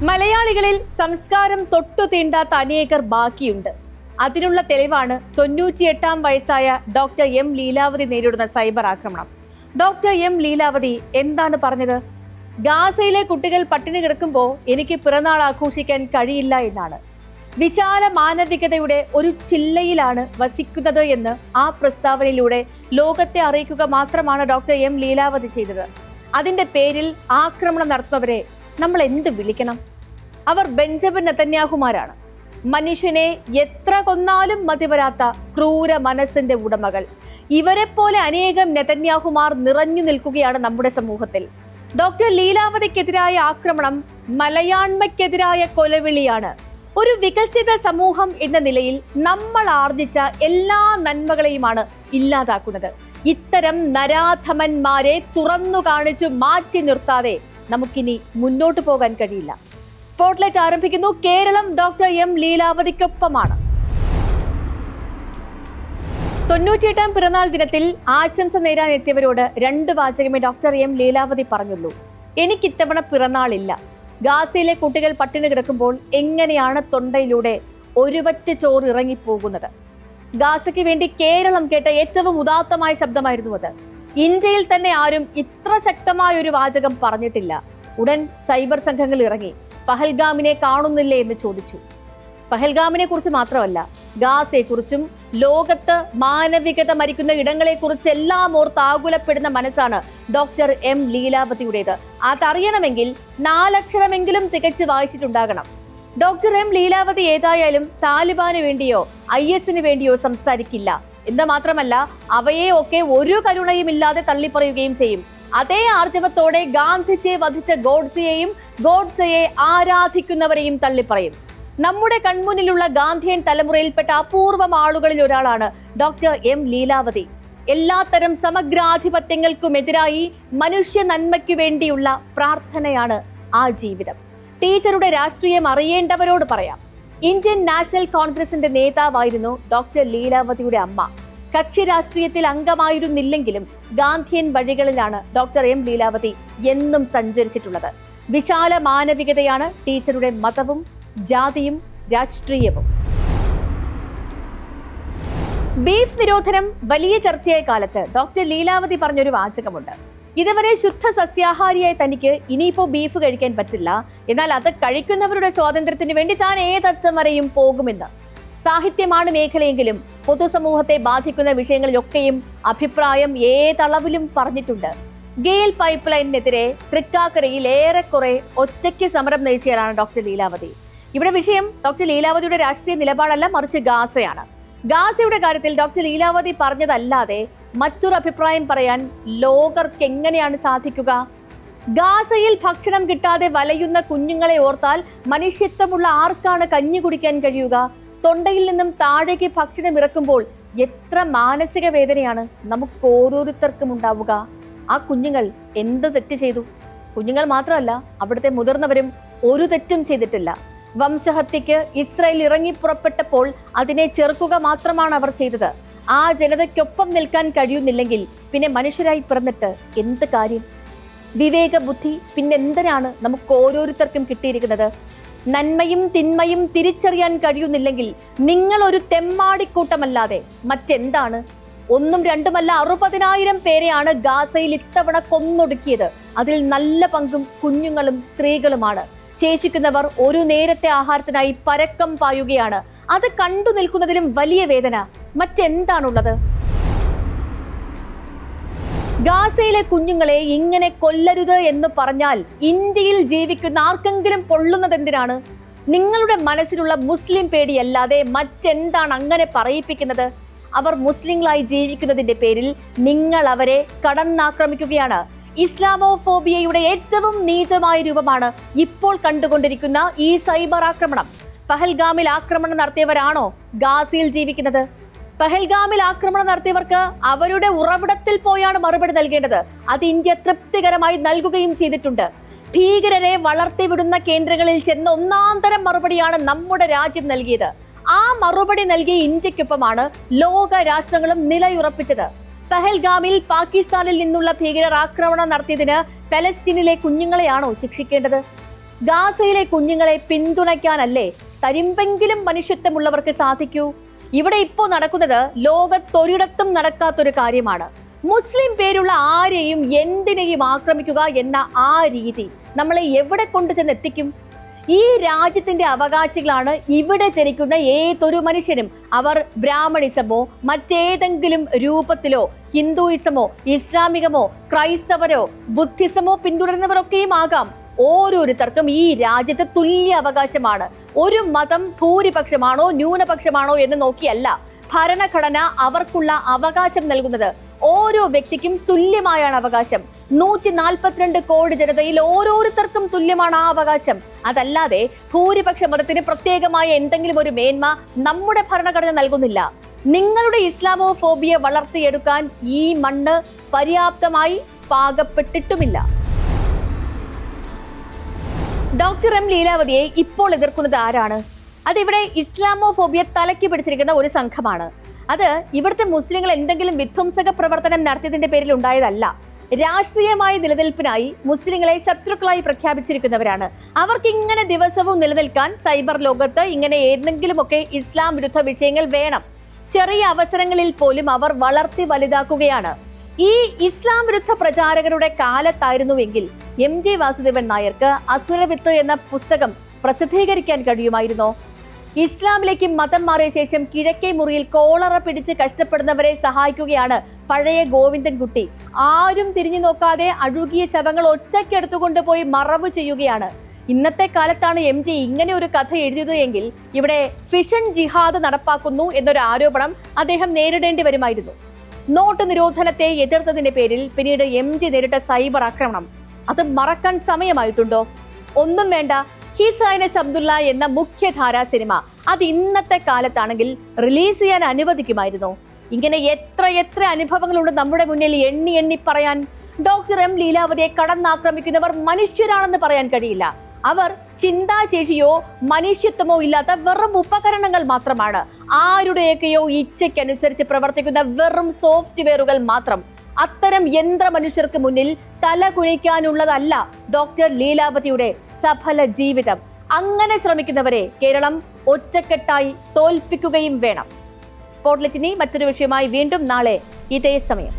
മലയാളികളിൽ സംസ്കാരം തൊട്ടു തീണ്ടാത്ത അനേകർ ബാക്കിയുണ്ട്. അതിനുള്ള തെളിവാണ് 98-ാം വയസ്സായ ഡോക്ടർ എം ലീലാവതി നേരിടുന്ന സൈബർ ആക്രമണം. ഡോക്ടർ എം ലീലാവതി എന്താണ് പറഞ്ഞത്? ഗാസയിലെ കുട്ടികൾ പട്ടിണി കിടക്കുമ്പോൾ എനിക്ക് പിറന്നാൾ ആഘോഷിക്കാൻ കഴിയില്ല എന്നാണ്. വിശാല മാനവികതയുടെ ഒരു ചില്ലയിലാണ് വസിക്കുന്നത് എന്ന് ആ പ്രസ്താവനയിലൂടെ ലോകത്തെ അറിയിക്കുക മാത്രമാണ് ഡോക്ടർ എം ലീലാവതി ചെയ്തത്. അതിന്റെ പേരിൽ ആക്രമണം നടത്തുന്നവരെ നമ്മൾ എന്ത് വിളിക്കണം? അവർ ബെഞ്ചമിൻ നെതന്യാഹുമാരാണ്. മനുഷ്യനെ എത്ര കൊന്നാലും മതിവരാത്ത ക്രൂര മനസ്സിന്റെ ഉടമകൾ. ഇവരെ പോലെ അനേകം നെതന്യാഹുമാർ നിറഞ്ഞു നിൽക്കുകയാണ് നമ്മുടെ സമൂഹത്തിൽ. ഡോക്ടർ ലീലാവതിക്കെതിരായ ആക്രമണം മലയാണ്മയ്ക്കെതിരായ കൊലവിളിയാണ്. ഒരു വികസിത സമൂഹം എന്ന നിലയിൽ നമ്മൾ ആർജിച്ച എല്ലാ നന്മകളെയുമാണ് ഇല്ലാതാക്കുന്നത്. ഇത്തരം നരാധമന്മാരെ തുറന്നു കാണിച്ചു മാറ്റി നിർത്താതെ നമുക്കിനി മുന്നോട്ട് പോകാൻ കഴിയില്ല. സ്പോട്ട്ലൈറ്റ് ആരംഭിക്കുന്നു. കേരളം ഡോക്ടർ എം ലീലാവതിക്കൊപ്പമാണ്. 98-ാം പിറന്നാൾ ദിനത്തിൽ ആശംസ നേരാൻ എത്തിയവരോട് 2 വാചകമേ ഡോക്ടർ എം ലീലാവതി പറഞ്ഞുള്ളൂ. എനിക്കിത്തവണ പിറന്നാളില്ല. ഗാസയിലെ കുട്ടികൾ പട്ടിണി കിടക്കുമ്പോൾ എങ്ങനെയാണ് തൊണ്ടയിലൂടെ ഒരുവറ്റ് ചോറ് ഇറങ്ങിപ്പോകുന്നത്? ഗാസയ്ക്ക് വേണ്ടി കേരളം കേട്ട ഏറ്റവും ഉദാത്തമായ ശബ്ദമായിരുന്നു അത്. ഇന്ത്യയിൽ തന്നെ ആരും ഇത്ര ശക്തമായ ഒരു വാചകം പറഞ്ഞിട്ടില്ല. ഉടൻ സൈബർ സംഘങ്ങൾ ഇറങ്ങി പഹൽഗാമിനെ കാണുന്നില്ലേ എന്ന് ചോദിച്ചു. പഹൽഗാമിനെ കുറിച്ച് മാത്രമല്ല, ഗാസയെ കുറിച്ചും ലോകത്ത് മാനവികത മരിക്കുന്ന ഇടങ്ങളെ കുറിച്ചെല്ലാം ഓർത്ത് ആകുലപ്പെടുന്ന മനസ്സാണ് ഡോക്ടർ എം ലീലാവതിയുടേത്. അതറിയണമെങ്കിൽ 4 അക്ഷരമെങ്കിലും തികച്ച് വായിച്ചിട്ടുണ്ടാകണം. ഡോക്ടർ എം ലീലാവതി ഏതായാലും താലിബാന് വേണ്ടിയോ IS വേണ്ടിയോ സംസാരിക്കില്ല എന്ന് മാത്രമല്ല, അവയെ ഒക്കെ ഒരു കരുണയും ഇല്ലാതെ തള്ളിപ്പറയുകയും ചെയ്യും. അതേ ആർജവത്തോടെ ഗാന്ധിജിയെ വധിച്ച ഗോഡ്സെയെ ആരാധിക്കുന്നവരെയും തള്ളിപ്പറയും. നമ്മുടെ കൺമുന്നിലുള്ള ഗാന്ധിയൻ തലമുറയിൽപ്പെട്ട അപൂർവം ആളുകളിൽ ഒരാളാണ് ഡോക്ടർ എം ലീലാവതി. എല്ലാത്തരം സമഗ്രാധിപത്യങ്ങൾക്കുമെതിരായി മനുഷ്യ നന്മയ്ക്കു വേണ്ടിയുള്ള പ്രാർത്ഥനയാണ് ആ ജീവിതം. ടീച്ചറുടെ രാഷ്ട്രീയം അറിയേണ്ടവരോട് പറയാം. ഇന്ത്യൻ നാഷണൽ കോൺഗ്രസിന്റെ നേതാവായിരുന്നു ഡോക്ടർ ലീലാവതിയുടെ അമ്മ. കക്ഷി രാഷ്ട്രീയത്തിൽ അംഗമായിരുന്നില്ലെങ്കിലും ഗാന്ധിയൻ വഴികളിലാണ് ഡോക്ടർ എം ലീലാവതി എന്നും സഞ്ചരിച്ചിട്ടുള്ളത്. വിശാല മാനവികതയാണ് ടീച്ചറുടെ മതവും ജാതിയും രാഷ്ട്രീയവും. ബീഫ് നിരോധനം വലിയ ചർച്ചയായ കാലത്ത് ഡോക്ടർ ലീലാവതി പറഞ്ഞൊരു വാചകമുണ്ട്. ഇതുവരെ ശുദ്ധ സസ്യാഹാരിയായ തനിക്ക് ഇനിയിപ്പോ ബീഫ് കഴിക്കാൻ പറ്റില്ല, എന്നാൽ അത് കഴിക്കുന്നവരുടെ സ്വാതന്ത്ര്യത്തിന് വേണ്ടി താൻ ഏതറ്റം വരെയും പോകുമെന്ന്. സാഹിത്യമാണ് മേഖലയെങ്കിലും പൊതുസമൂഹത്തെ ബാധിക്കുന്ന വിഷയങ്ങളിലൊക്കെയും അഭിപ്രായം ഏതളവിലും പറഞ്ഞിട്ടുണ്ട്. ഗെയിൽ പൈപ്പ് ലൈനിനെതിരെ തൃക്കാക്കരയിൽ ഏറെക്കുറെ ഒറ്റയ്ക്ക് സമരം നയിച്ചയാളാണ് ഡോക്ടർ ലീലാവതി. ഇവിടെ വിഷയം ഡോക്ടർ ലീലാവതിയുടെ രാഷ്ട്രീയ നിലപാടല്ല, മറിച്ച് ഗാസയാണ്. ഗാസയുടെ കാര്യത്തിൽ ഡോക്ടർ ലീലാവതി പറഞ്ഞതല്ലാതെ മറ്റൊരു അഭിപ്രായം പറയാൻ ലോകർക്ക് എങ്ങനെയാണ് സാധിക്കുക? ഗാസയിൽ ഭക്ഷണം കിട്ടാതെ വലയുന്ന കുഞ്ഞുങ്ങളെ ഓർത്താൽ മനുഷ്യത്വമുള്ള ആർക്കാണ് കഞ്ഞി കുടിക്കാൻ കഴിയുക? തൊണ്ടയിൽ നിന്നും താഴേക്ക് ഭക്ഷണം ഇറക്കുമ്പോൾ എത്ര മാനസിക വേദനയാണ് നമുക്ക് ഓരോരുത്തർക്കും ഉണ്ടാവുക. ആ കുഞ്ഞുങ്ങൾ എന്ത് തെറ്റ് ചെയ്തു? കുഞ്ഞുങ്ങൾ മാത്രമല്ല, അവിടുത്തെ മുതിർന്നവരും ഒരു തെറ്റും ചെയ്തിട്ടില്ല. വംശഹത്യക്ക് ഇസ്രായേൽ ഇറങ്ങി പുറപ്പെട്ടപ്പോൾ അതിനെ ചെറുക്കുക മാത്രമാണ് അവർ ചെയ്തത്. ആ ജനതയ്ക്കൊപ്പം നിൽക്കാൻ കഴിയുന്നില്ലെങ്കിൽ പിന്നെ മനുഷ്യരായി പിറന്നിട്ട് എന്ത് കാര്യം? വിവേക ബുദ്ധി പിന്നെന്തിനാണ് നമുക്ക് ഓരോരുത്തർക്കും കിട്ടിയിരിക്കുന്നത്? നന്മയും തിന്മയും തിരിച്ചറിയാൻ കഴിയുന്നില്ലെങ്കിൽ നിങ്ങൾ ഒരു തെമ്മാടിക്കൂട്ടമല്ലാതെ മറ്റെന്താണ്? 1ഉം 2ഉമല്ല 60,000 പേരെയാണ് ഗാസയിൽ ഇത്തവണ കൊന്നൊടുക്കിയത്. അതിൽ നല്ല പങ്കും കുഞ്ഞുങ്ങളും സ്ത്രീകളുമാണ്. ശേഷിക്കുന്നവർ ഒരു നേരത്തെ ആഹാരത്തിനായി പരക്കം പായുകയാണ്. അത് കണ്ടു നിൽക്കുന്നതിലും വലിയ വേദന മറ്റെന്താണുള്ളത്? ഗാസയിലെ കുഞ്ഞുങ്ങളെ ഇങ്ങനെ കൊല്ലരുത് എന്ന് പറഞ്ഞാൽ ഇന്ത്യയിൽ ജീവിക്കുന്ന ആർക്കെങ്കിലും പൊള്ളുന്നത് എന്തിനാണ്? നിങ്ങളുടെ മനസ്സിലുള്ള മുസ്ലിം പേടിയല്ലാതെ മറ്റെന്താണ് അങ്ങനെ പറയിപ്പിക്കുന്നത്? അവർ മുസ്ലിങ്ങളായി ജീവിക്കുന്നതിന്റെ പേരിൽ നിങ്ങൾ അവരെ കടന്നാക്രമിക്കുകയാണ്. ഇസ്ലാമോഫോബിയയുടെ ഏറ്റവും നീചമായ രൂപമാണ് ഇപ്പോൾ കണ്ടുകൊണ്ടിരിക്കുന്ന ഈ സൈബർ ആക്രമണം. പഹൽഗാമിൽ ആക്രമണം നടത്തിയവരാണോ ഗാസയിൽ ജീവിക്കുന്നത്? പഹൽഗാമിൽ ആക്രമണം നടത്തിയവർക്ക് അവരുടെ ഉറവിടത്തിൽ പോയാണ് മറുപടി നൽകേണ്ടത്. അത് ഇന്ത്യ തൃപ്തികരമായി നൽകുകയും ചെയ്തിട്ടുണ്ട്. ഭീകരരെ വളർത്തിവിടുന്ന കേന്ദ്രങ്ങളിൽ ചെന്ന് 1-ാം തരം മറുപടിയാണ് നമ്മുടെ രാജ്യം നൽകിയത്. ആ മറുപടി നൽകിയ ഇന്ത്യക്കൊപ്പമാണ് ലോക രാഷ്ട്രങ്ങളും നിലയുറപ്പിച്ചത്. പഹൽഗാമിൽ പാകിസ്ഥാനിൽ നിന്നുള്ള ഭീകരർ ആക്രമണം നടത്തിയതിന് പലസ്തീനിലെ കുഞ്ഞുങ്ങളെയാണോ ശിക്ഷിക്കേണ്ടത്? ഗാസയിലെ കുഞ്ഞുങ്ങളെ പിന്തുണയ്ക്കാനല്ലേ തരിമ്പെങ്കിലും മനുഷ്യത്വമുള്ളവർക്ക് സാധിക്കൂ? ഇവിടെ ഇപ്പോ നടക്കുന്നത് ലോകത്തൊരിടത്തും നടക്കാത്തൊരു കാര്യമാണ്. മുസ്ലിം പേരുള്ള ആരെയും എന്തിനേയും ആക്രമിക്കുക എന്ന ആ രീതി നമ്മളെ എവിടെ കൊണ്ടു ചെന്നെത്തിക്കും? ഈ രാജ്യത്തിന്റെ അവകാശികളാണ് ഇവിടെ ജനിക്കുന്ന ഏതൊരു മനുഷ്യനും. അവർ ബ്രാഹ്മണിസമോ മറ്റേതെങ്കിലും രൂപത്തിലോ ഹിന്ദുയിസമോ ഇസ്ലാമികമോ ക്രൈസ്തവരോ ബുദ്ധിസമോ പിന്തുടരുന്നവരൊക്കെയും ആകാം. ഓരോരുത്തർക്കും ഈ രാജ്യത്ത് തുല്യ അവകാശമാണ്. ഒരു മതം ഭൂരിപക്ഷമാണോ ന്യൂനപക്ഷമാണോ എന്ന് നോക്കിയല്ല ഭരണഘടന അവർക്കുള്ള അവകാശം നൽകുന്നത്. ഓരോ വ്യക്തിക്കും തുല്യമായാണ് അവകാശം. 142 കോടി ജനതയിൽ ഓരോരുത്തർക്കും തുല്യമാണ് ആ അവകാശം. അതല്ലാതെ ഭൂരിപക്ഷ മതത്തിന് പ്രത്യേകമായ എന്തെങ്കിലും ഒരു മേന്മ നമ്മുടെ ഭരണഘടന നൽകുന്നില്ല. നിങ്ങളുടെ ഇസ്ലാമോഫോബിയ വളർത്തിയെടുക്കാൻ ഈ മണ്ണ് പര്യാപ്തമായി പാകപ്പെട്ടിട്ടുമില്ല. ഡോക്ടർ എം ലീലാവതിയെ ഇപ്പോൾ എതിർക്കുന്നത് ആരാണ്? അതിവിടെ ഇസ്ലാമോഫോബിയ തലയ്ക്ക് പിടിച്ചിരിക്കുന്ന ഒരു സംഘമാണ്. അത് ഇവിടുത്തെ മുസ്ലിങ്ങൾ എന്തെങ്കിലും വിധ്വംസക പ്രവർത്തനം നടത്തിയതിന്റെ പേരിൽ ഉണ്ടായതല്ല. രാഷ്ട്രീയമായ നിലനിൽപ്പിനായി മുസ്ലിങ്ങളെ ശത്രുക്കളായി പ്രഖ്യാപിച്ചിരിക്കുന്നവരാണ്. അവർക്ക് ഇങ്ങനെ ദിവസവും നിലനിൽക്കാൻ സൈബർ ലോകത്ത് ഇങ്ങനെ ഏതെങ്കിലുമൊക്കെ ഇസ്ലാം വിരുദ്ധ വിഷയങ്ങൾ വേണം. ചെറിയ അവസരങ്ങളിൽ പോലും അവർ വളർത്തി വലുതാക്കുകയാണ്. ഈ ഇസ്ലാം വിരുദ്ധ പ്രചാരകരുടെ കാലത്തായിരുന്നുവെങ്കിൽ MG വാസുദേവൻ നായർക്ക് അസുരവിത്ത് എന്ന പുസ്തകം പ്രസിദ്ധീകരിക്കാൻ കഴിയുമായിരുന്നോ? ഇസ്ലാമിലേക്ക് മതം മാറിയ ശേഷം കിഴക്കേ മുറിയിൽ കോളറ പിടിച്ച് കഷ്ടപ്പെടുന്നവരെ സഹായിക്കുകയാണ് പഴയ ഗോവിന്ദൻകുട്ടി. ആരും തിരിഞ്ഞു നോക്കാതെ അഴുകിയ ശവങ്ങൾ ഒറ്റയ്ക്കെടുത്തുകൊണ്ട് പോയി മറവ് ചെയ്യുകയാണ്. ഇന്നത്തെ കാലത്താണ് MG ഇങ്ങനെ ഒരു കഥ എഴുതിയത് എങ്കിൽ ഇവിടെ ഫിഷൻ ജിഹാദ് നടപ്പാക്കുന്നു എന്നൊരു ആരോപണം അദ്ദേഹം നേരിടേണ്ടി വരുമായിരുന്നു. നോട്ട് നിരോധനത്തെ എതിർത്തതിന്റെ പേരിൽ പിന്നീട് MG നേരിട്ട സൈബർ ആക്രമണം അത് മറക്കാൻ സമയമായിട്ടുണ്ടോ? ഒന്നും വേണ്ട. ഹിസ് ഹൈനസ് അബ്ദുള്ള എന്ന മുഖ്യധാരാ സിനിമ അത് ഇന്നത്തെ കാലത്താണെങ്കിൽ റിലീസ് ചെയ്യാൻ അനുവദിക്കുമായിരുന്നു. ഇങ്ങനെ എത്ര അനുഭവങ്ങളുണ്ട് നമ്മുടെ മുന്നിൽ എണ്ണി എണ്ണി പറയാൻ. ഡോക്ടർ എം ലീലാവതിയെ കടന്നാക്രമിക്കുന്നവർ മനുഷ്യരാണെന്ന് പറയാൻ കഴിയില്ല. അവർ ചിന്താശേഷിയോ മനുഷ്യത്വമോ ഇല്ലാത്ത വെറും ഉപകരണങ്ങൾ മാത്രമാണ്. ആരുടെയൊക്കെയോ ഇച്ഛയ്ക്കനുസരിച്ച് പ്രവർത്തിക്കുന്ന വെറും സോഫ്റ്റ്വെയറുകൾ മാത്രം. അത്തരം യന്ത്ര മനുഷ്യർക്ക് മുന്നിൽ തല കുനിക്കാനുള്ളതല്ല ഡോക്ടർ ലീലാവതിയുടെ സഫല ജീവിതം. അങ്ങനെ ശ്രമിക്കുന്നവരെ കേരളം ഒറ്റക്കെട്ടായി തോൽപ്പിക്കുകയും വേണം. സ്പോട്ട്ലൈറ്റിനി മറ്റൊരു വിഷയമായി വീണ്ടും നാളെ ഇതേ സമയം.